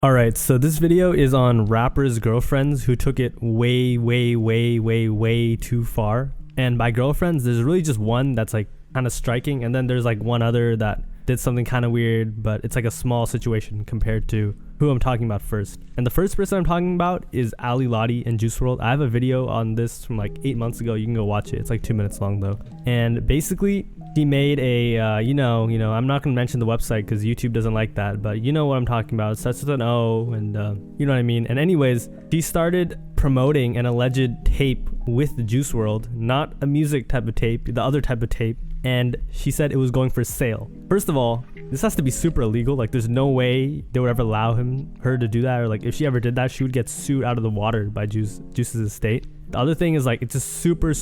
Alright, so this video is on rappers' girlfriends who took it way too far. And by girlfriends, there's really just one that's like kind of striking, and then there's like one other that did something kind of weird, but it's like a small situation compared to who I'm talking about first. And the first person I'm talking about is Ali Lottie and Juice WRLD. I have a video on this from like 8 months ago. You can go watch it. It's like 2 minutes long though. And basically, he made a, you know, I'm not going to mention the website because YouTube doesn't like that, but you know what I'm talking about. It starts with an O and you know what I mean. And anyways, she started promoting an alleged tape with Juice WRLD, not a music type of tape, the other type of tape. And she said it was going for sale. First of all, this has to be super illegal. Like, there's no way they would ever allow her to do that. Or like, if she ever did that, she would get sued out of the water by Juice's estate. The other thing is like, it's just super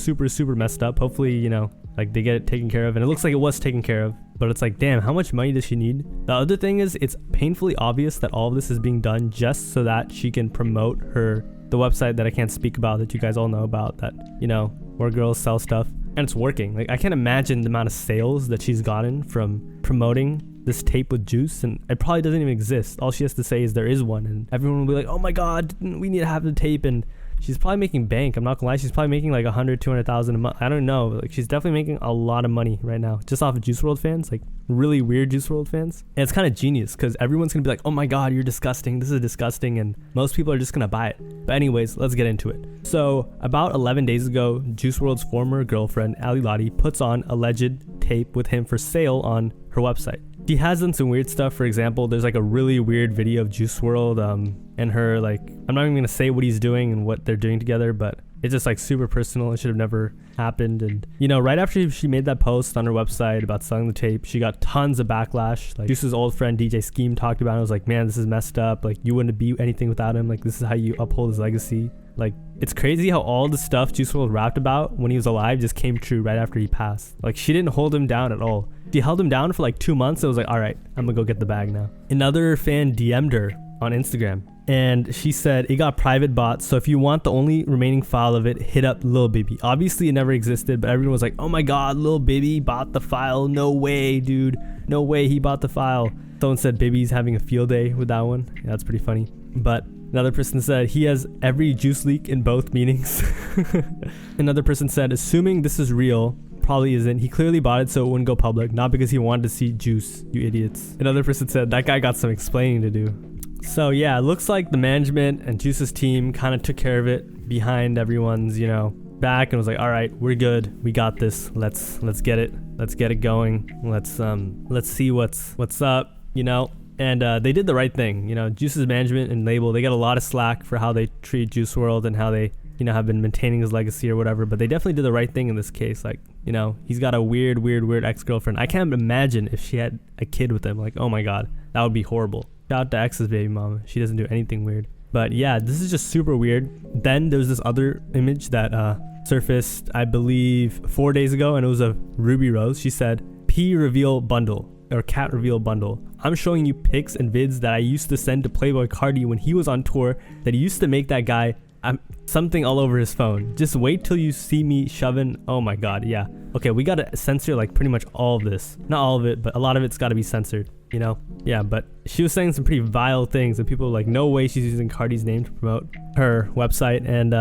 messed up. Hopefully, you know, like they get it taken care of, and it looks like it was taken care of, but it's like, damn, how much money does she need? The other thing is, it's painfully obvious that all of this is being done just so that she can promote the website that I can't speak about, that you guys all know about, that, you know, where girls sell stuff, and it's working. Like, I can't imagine the amount of sales that she's gotten from promoting this tape with Juice, and it probably doesn't even exist. All she has to say is there is one, and everyone will be like, oh my god, we need to have the tape. And she's probably making bank. I'm not gonna lie. She's probably making like 100,000-200,000 a month. I don't know. Like, she's definitely making a lot of money right now just off of Juice WRLD fans, like really weird Juice WRLD fans. And it's kind of genius because everyone's gonna be like, oh my god, you're disgusting. This is disgusting. And most people are just gonna buy it. But anyways, let's get into it. So about 11 days ago, Juice WRLD's former girlfriend, Ali Lottie, puts on alleged tape with him for sale on her website. She has done some weird stuff. For example, there's like a really weird video of Juice WRLD and her, like, I'm not even gonna say what he's doing and what they're doing together, but it's just like super personal. It should have never happened. And you know, right after she made that post on her website about selling the tape, she got tons of backlash. Like, Juice's old friend DJ Scheme talked about it. I was like, man, this is messed up. Like, you wouldn't be anything without him. Like, this is how you uphold his legacy. Like, it's crazy how all the stuff Juice WRLD rapped about when he was alive just came true right after he passed. Like, she didn't hold him down at all. She held him down for like 2 months. It was like, all right, I'm gonna go get the bag now. Another fan DM'd her on Instagram, and she said it got private bought, so if you want the only remaining file of it, hit up Lil Baby. Obviously it never existed, but everyone was like, oh my god, Lil Baby bought the file. No way, dude, no way he bought the file. Someone said Baby's having a field day with that one. Yeah, that's pretty funny. But another person said he has every Juice leak in both meanings. Another person said, assuming this is real, probably isn't. He clearly bought it so it wouldn't go public, not because he wanted to see Juice, you idiots. Another person said that guy got some explaining to do. So yeah, it looks like the management and Juice's team kind of took care of it behind everyone's, you know, back, and was like, all right, we're good, we got this, let's get it going, let's see what's up, you know. And they did the right thing, you know. Juice's management and label, they get a lot of slack for how they treat Juice WRLD and how they, you know, have been maintaining his legacy or whatever, but they definitely did the right thing in this case. Like, you know, he's got a weird ex-girlfriend. I can't imagine if she had a kid with him. Like, oh my god, that would be horrible. Shout out to X's baby mama. She doesn't do anything weird. But yeah, this is just super weird. Then there was this other image that surfaced, I believe, 4 days ago, and it was of Ruby Rose. She said, P reveal bundle, or cat reveal bundle. I'm showing you pics and vids that I used to send to Playboy Cardi when he was on tour, that he used to make that guy something all over his phone. Just wait till you see me shoving. Oh my god, yeah. Okay, we gotta censor like pretty much all of this. Not all of it, but a lot of it's gotta be censored, you know? Yeah, but she was saying some pretty vile things, and people were like, no way she's using Cardi's name to promote her website. And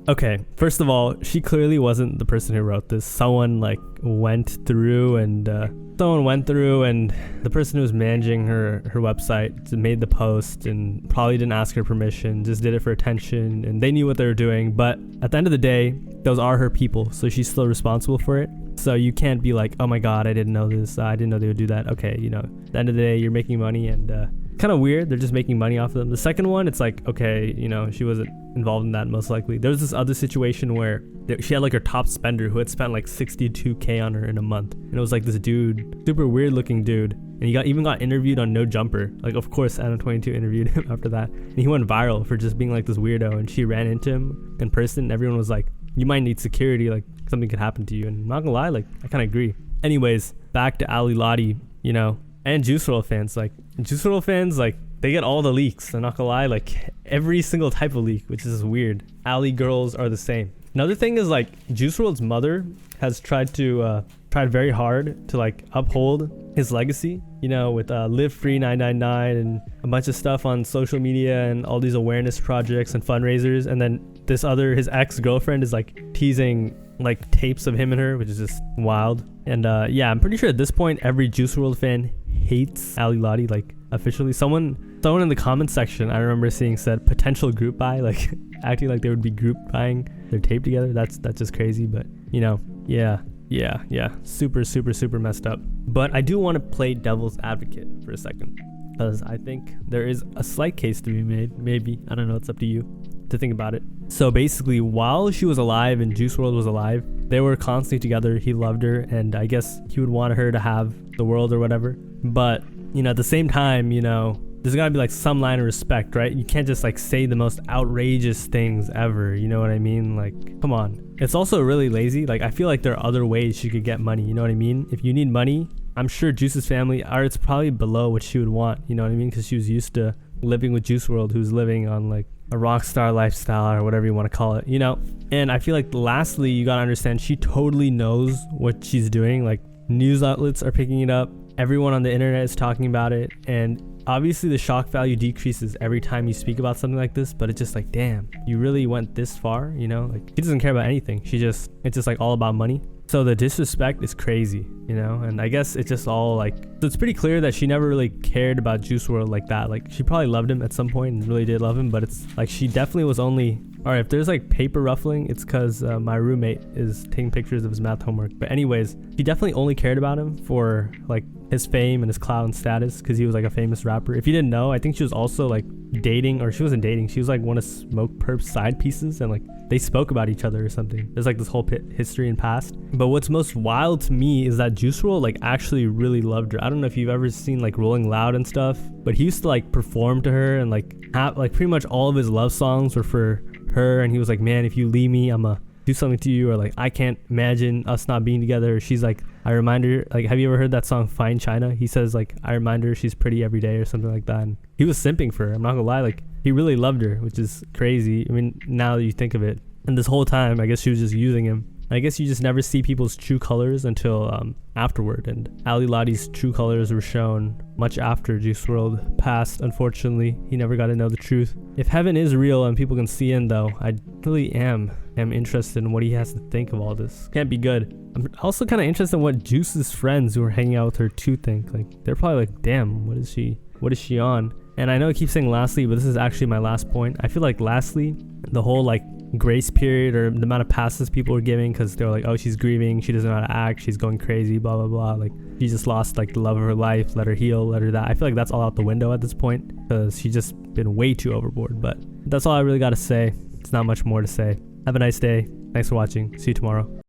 okay, first of all, she clearly wasn't the person who wrote this. Someone went through and the person who was managing her website made the post and probably didn't ask her permission, just did it for attention, and they knew what they were doing. But at the end of the day, those are her people, so she's still responsible for it. So you can't be like, oh my god, I didn't know this, I didn't know they would do that. Okay, you know, at the end of the day, you're making money, and kind of weird, they're just making money off of them. The second one, it's like, okay, you know, she wasn't involved in that most likely. There was this other situation where she had like her top spender who had spent like 62k on her in a month, and it was like this dude, super weird looking dude, and he even got interviewed on No Jumper. Like, of course Adam 22 interviewed him after that, and he went viral for just being like this weirdo, and she ran into him in person, and everyone was like, you might need security, like something could happen to you. And I'm not gonna lie, like, I kind of agree. Anyways, back to Ali Lottie, you know, and Juice WRLD fans. Like, Juice WRLD fans, like, they get all the leaks. I'm not gonna lie, like every single type of leak, which is weird. Ali girls are the same. Another thing is like Juice WRLD's mother has tried very hard to like uphold his legacy, you know, with Live Free 999 and a bunch of stuff on social media and all these awareness projects and fundraisers. And then his ex-girlfriend is like teasing like tapes of him and her, which is just wild. And yeah, I'm pretty sure at this point every Juice WRLD fan hates Ali Lottie, like officially. Someone in the comments section I remember seeing said potential group buy, like acting like they would be group buying their tape together. That's just crazy. But you know, yeah, super messed up. But I do want to play devil's advocate for a second, because I think there is a slight case to be made. Maybe, I don't know, it's up to you to think about it. So basically, while she was alive and Juice WRLD was alive, they were constantly together. He loved her, and I guess he would want her to have the world or whatever. But you know, at the same time, you know, there's gotta be like some line of respect, right? You can't just like say the most outrageous things ever, you know what I mean? Like, come on. It's also really lazy. Like, I feel like there are other ways she could get money, you know what I mean? If you need money, I'm sure Juice's family it's probably below what she would want, you know what I mean? Because she was used to living with Juice WRLD, who's living on like a rock star lifestyle or whatever you want to call it, you know? And I feel like lastly, you gotta understand, she totally knows what she's doing. Like, news outlets are picking it up, everyone on the internet is talking about it, and obviously the shock value decreases every time you speak about something like this, but it's just like, damn, you really went this far, you know? Like, she doesn't care about anything. It's just like all about money. So the disrespect is crazy, you know? And I guess it's just all like, so it's pretty clear that she never really cared about Juice WRLD like that. Like, she probably loved him at some point and really did love him, but it's like she definitely was only, all right, if there's like paper ruffling, it's because my roommate is taking pictures of his math homework. But anyways, she definitely only cared about him for like his fame and his clout and status, because he was like a famous rapper. If you didn't know, I think she was also like dating, or she wasn't dating, she was like one of Smoke Perp's side pieces, and like they spoke about each other or something. There's like this whole history and past. But what's most wild to me is that Juice WRLD like actually really loved her. I don't know if you've ever seen like Rolling Loud and stuff, but he used to like perform to her, and like have like pretty much all of his love songs were for her. And he was like, man, if you leave me, I'ma do something to you, or like I can't imagine us not being together. She's like, I remind her, like, have you ever heard that song Fine China? He says like, I remind her she's pretty every day or something like that. And he was simping for her. I'm not gonna lie, like he really loved her, which is crazy. I mean, now that you think of it. And this whole time, I guess she was just using him. I guess you just never see people's true colors until afterward. And Ali Lottie's true colors were shown much after Juice WRLD passed. Unfortunately, he never got to know the truth. If heaven is real and people can see in, though, I really am interested in what he has to think of all this. Can't be good. I'm also kind of interested in what Juice's friends who are hanging out with her too think. Like, they're probably like, damn, what is she on? And I know I keep saying lastly, but this is actually my last point. I feel like lastly, the whole like grace period, or the amount of passes people were giving, because they're like, oh, she's grieving, she doesn't know how to act, she's going crazy, blah blah blah, like she just lost like the love of her life, let her heal, let her that. I feel like that's all out the window at this point, because she's just been way too overboard. But that's all I really got to say. It's not much more to say. Have a nice day. Thanks for watching. See you tomorrow.